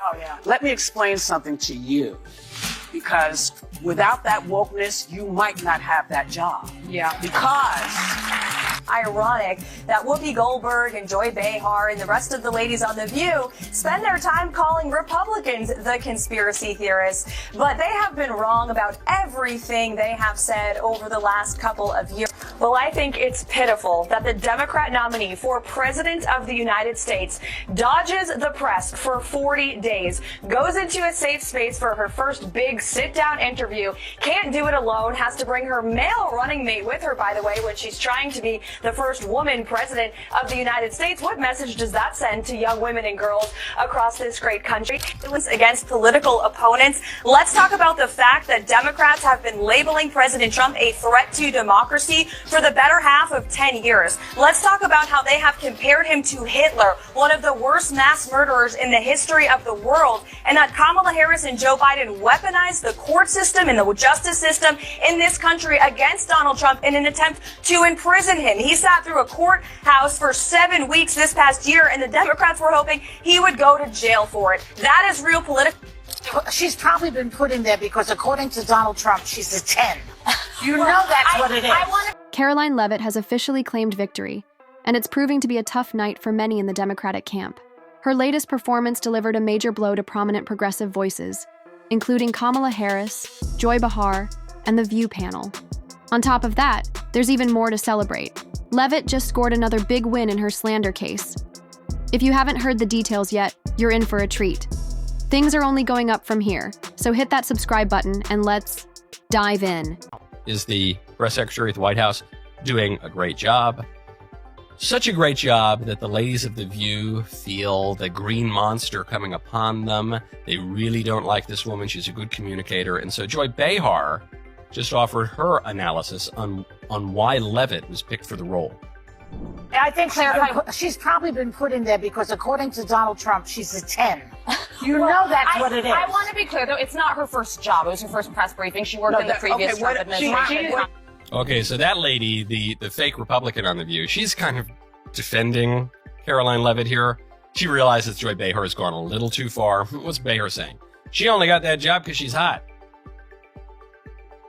Oh, yeah. Let me explain something to you. Because without that wokeness, you might not have that job. Yeah. Because ironic that Whoopi Goldberg and Joy Behar and the rest of the ladies on The View spend their time calling Republicans the conspiracy theorists, but they have been wrong about everything they have said over the last couple of years. Well, I think it's pitiful that the Democrat nominee for President of the United States dodges the press for 40 days, goes into a safe space for her first big sit-down interview, can't do it alone, has to bring her male running mate with her, by the way, when she's trying to be the first woman president of the United States. What message does that send to young women and girls across this great country? It was against political opponents. Let's talk about the fact that Democrats have been labeling President Trump a threat to democracy for the better half of 10 years. Let's talk about how they have compared him to Hitler, one of the worst mass murderers in the history of the world, and that Kamala Harris and Joe Biden weaponized the court system and the justice system in this country against Donald Trump in an attempt to imprison him. He sat through a courthouse for 7 weeks this past year, and the Democrats were hoping he would go to jail for it. That is real political. She's probably been put in there because, according to Donald Trump, she's a 10. You know that's what it is. Karoline Leavitt has officially claimed victory, and it's proving to be a tough night for many in the Democratic camp. Her latest performance delivered a major blow to prominent progressive voices, including Kamala Harris, Joy Behar, and the View panel. On top of that, there's even more to celebrate. Leavitt just scored another big win in her slander case. If you haven't heard the details yet, you're in for a treat. Things are only going up from here, so hit that subscribe button and let's dive in. Is the press secretary at the White House doing a great job? Such a great job that the ladies of The View feel the green monster coming upon them. They really don't like this woman. She's a good communicator. And so Joy Behar just offered her analysis on why Leavitt was picked for the role. I think she's probably been put in there because, according to Donald Trump, she's a 10. You know that's what it is. I want to be clear, though. It's not her first job. It was her first press briefing. She worked in the previous Trump administration. Okay, so that lady, the fake Republican on The View, she's kind of defending Karoline Leavitt here. She realizes Joy Behar has gone a little too far. What's Behar saying? She only got that job because she's hot.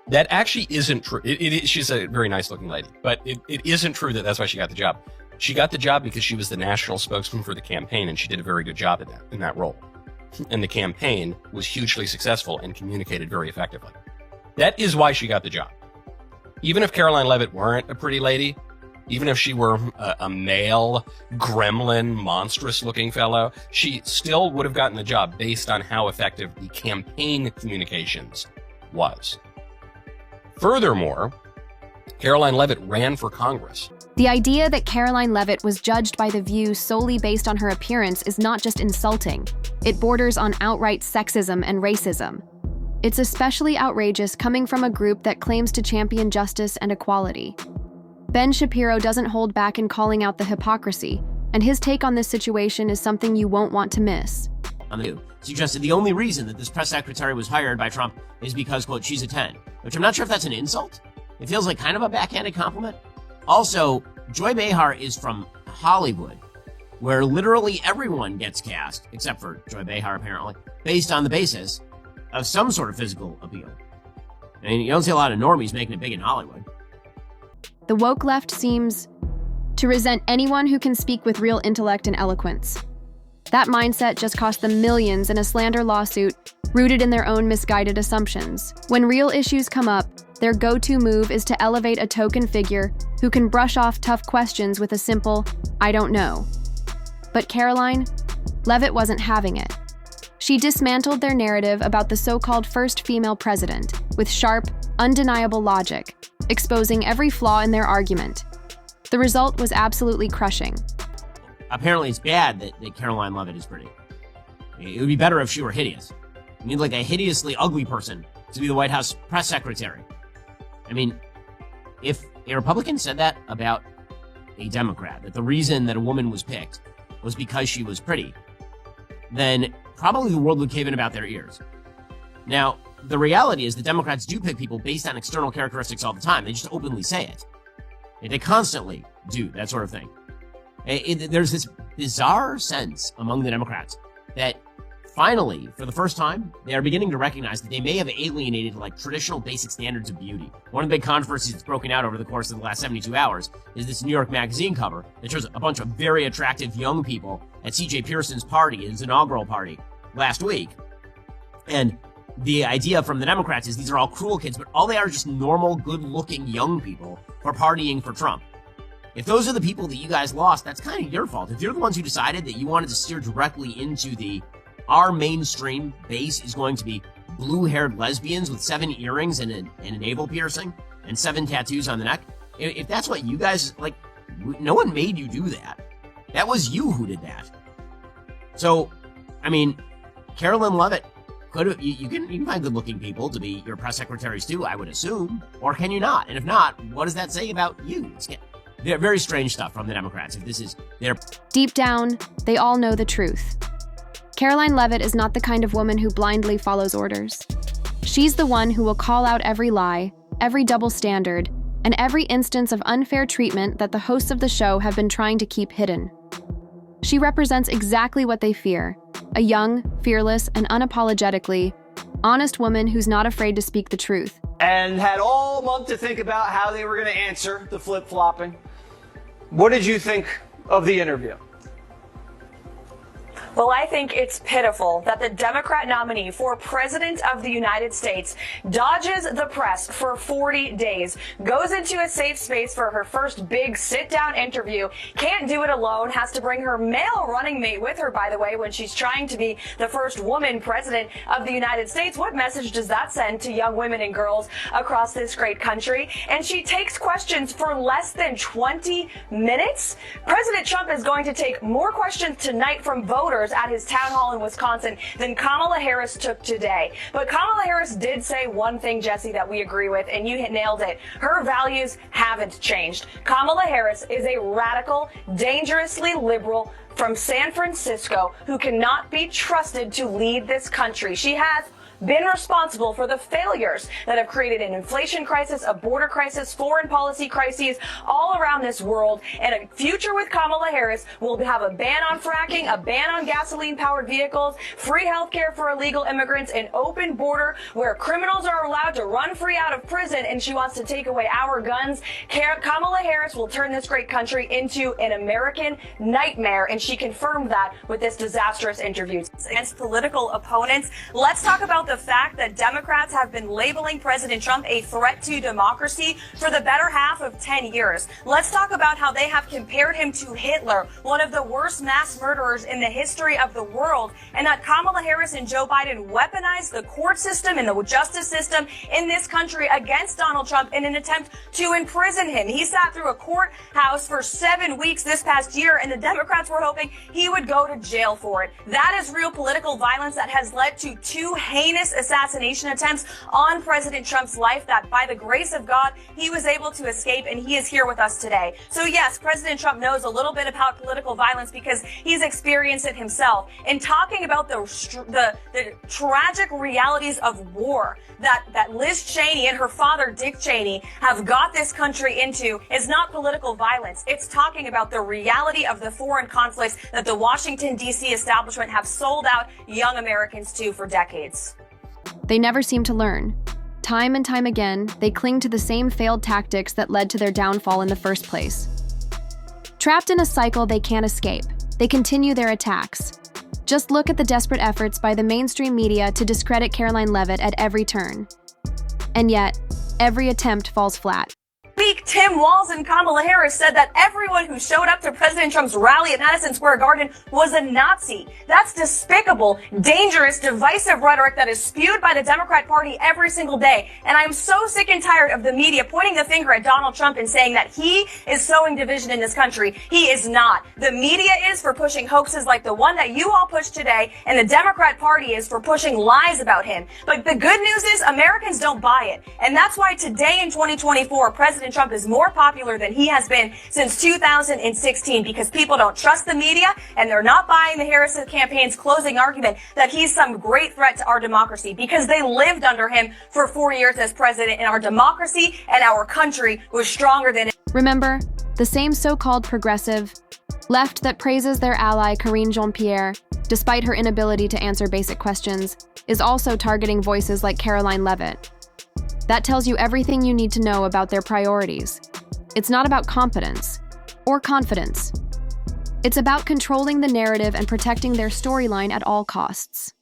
That actually isn't true. She's a very nice-looking lady, but it isn't true that that's why she got the job. She got the job because she was the national spokesman for the campaign, and she did a very good job in that role. And the campaign was hugely successful and communicated very effectively. That is why she got the job. Even if Karoline Leavitt weren't a pretty lady, even if she were a male, gremlin, monstrous-looking fellow, she still would have gotten the job based on how effective the campaign communications was. Furthermore, Karoline Leavitt ran for Congress. The idea that Karoline Leavitt was judged by The View solely based on her appearance is not just insulting. It borders on outright sexism and racism. It's especially outrageous coming from a group that claims to champion justice and equality. Ben Shapiro doesn't hold back in calling out the hypocrisy, and his take on this situation is something you won't want to miss. Suggested the only reason that this press secretary was hired by Trump is because, quote, she's a 10, which I'm not sure if that's an insult. It feels like kind of a backhanded compliment. Also, Joy Behar is from Hollywood, where literally everyone gets cast, except for Joy Behar apparently, based on the basis of some sort of physical appeal. I mean, you don't see a lot of normies making it big in Hollywood. The woke left seems to resent anyone who can speak with real intellect and eloquence. That mindset just cost them millions in a slander lawsuit rooted in their own misguided assumptions. When real issues come up, their go-to move is to elevate a token figure who can brush off tough questions with a simple, "I don't know." But Karoline Leavitt wasn't having it. She dismantled their narrative about the so-called first female president with sharp, undeniable logic, exposing every flaw in their argument. The result was absolutely crushing. Apparently it's bad that Karoline Leavitt is pretty. It would be better if she were hideous. You need like a hideously ugly person to be the White House press secretary. I mean, if a Republican said that about a Democrat, that the reason that a woman was picked was because she was pretty, then probably the world would cave in about their ears. Now, the reality is the Democrats do pick people based on external characteristics all the time. They just openly say it. They constantly do that sort of thing. There's this bizarre sense among the Democrats that finally, for the first time, they are beginning to recognize that they may have alienated like traditional basic standards of beauty. One of the big controversies that's broken out over the course of the last 72 hours is this New York Magazine cover that shows a bunch of very attractive young people at C.J. Pearson's party, his inaugural party last week. And the idea from the Democrats is these are all cruel kids, but all they are just normal, good-looking young people for partying for Trump. If those are the people that you guys lost, that's kind of your fault. If you're the ones who decided that you wanted to steer directly into our mainstream base is going to be blue-haired lesbians with 7 earrings and a navel piercing and 7 tattoos on the neck, if that's what you guys, like, no one made you do that. That was you who did that. So, I mean, Karoline Leavitt, you can find good-looking people to be your press secretaries too, I would assume. Or can you not? And if not, what does that say about you? They're very strange stuff from the Democrats. If this is their... Deep down, they all know the truth. Karoline Leavitt is not the kind of woman who blindly follows orders. She's the one who will call out every lie, every double standard, and every instance of unfair treatment that the hosts of the show have been trying to keep hidden. She represents exactly what they fear, a young, fearless, and unapologetically honest woman who's not afraid to speak the truth. And had all month to think about how they were going to answer the flip-flopping. What did you think of the interview? Well, I think it's pitiful that the Democrat nominee for President of the United States dodges the press for 40 days, goes into a safe space for her first big sit-down interview, can't do it alone, has to bring her male running mate with her, by the way, when she's trying to be the first woman president of the United States. What message does that send to young women and girls across this great country? And she takes questions for less than 20 minutes. President Trump is going to take more questions tonight from voters at his town hall in Wisconsin than Kamala Harris took today. But Kamala Harris did say one thing, Jesse, that we agree with, and you nailed it. Her values haven't changed. Kamala Harris is a radical, dangerously liberal from San Francisco who cannot be trusted to lead this country. She has been responsible for the failures that have created an inflation crisis, a border crisis, foreign policy crises all around this world. And a future with Kamala Harris will have a ban on fracking, a ban on gasoline-powered vehicles, free health care for illegal immigrants, an open border where criminals are allowed to run free out of prison, and she wants to take away our guns. Kamala Harris will turn this great country into an American nightmare, and she confirmed that with this disastrous interview. Against political opponents, let's talk about the fact that Democrats have been labeling President Trump a threat to democracy for the better half of 10 years. Let's talk about how they have compared him to Hitler, one of the worst mass murderers in the history of the world, and that Kamala Harris and Joe Biden weaponized the court system and the justice system in this country against Donald Trump in an attempt to imprison him. He sat through a courthouse for 7 weeks this past year, and the Democrats were hoping he would go to jail for it. That is real political violence that has led to 2 heinous assassination attempts on President Trump's life that, by the grace of God, he was able to escape, and he is here with us today. So yes, President Trump knows a little bit about political violence because he's experienced it himself. And talking about the tragic realities of war that Liz Cheney and her father Dick Cheney have got this country into is not political violence. It's talking about the reality of the foreign conflicts that the Washington, D.C. establishment have sold out young Americans to for decades. They never seem to learn. Time and time again, they cling to the same failed tactics that led to their downfall in the first place. Trapped in a cycle they can't escape, they continue their attacks. Just look at the desperate efforts by the mainstream media to discredit Karoline Leavitt at every turn. And yet, every attempt falls flat. Week, Tim Walz and Kamala Harris said that everyone who showed up to President Trump's rally at Madison Square Garden was a Nazi. That's despicable, dangerous, divisive rhetoric that is spewed by the Democrat Party every single day. And I am so sick and tired of the media pointing the finger at Donald Trump and saying that he is sowing division in this country. He is not. The media is for pushing hoaxes like the one that you all pushed today, and the Democrat Party is for pushing lies about him. But the good news is Americans don't buy it. And that's why today in 2024, President Trump is more popular than he has been since 2016 because people don't trust the media and they're not buying the Harris campaign's closing argument that he's some great threat to our democracy because they lived under him for 4 years as president and our democracy and our country was stronger than it. Remember, the same so-called progressive Left that praises their ally Karine Jean-Pierre, despite her inability to answer basic questions, is also targeting voices like Karoline Leavitt. That tells you everything you need to know about their priorities. It's not about competence or confidence. It's about controlling the narrative and protecting their storyline at all costs.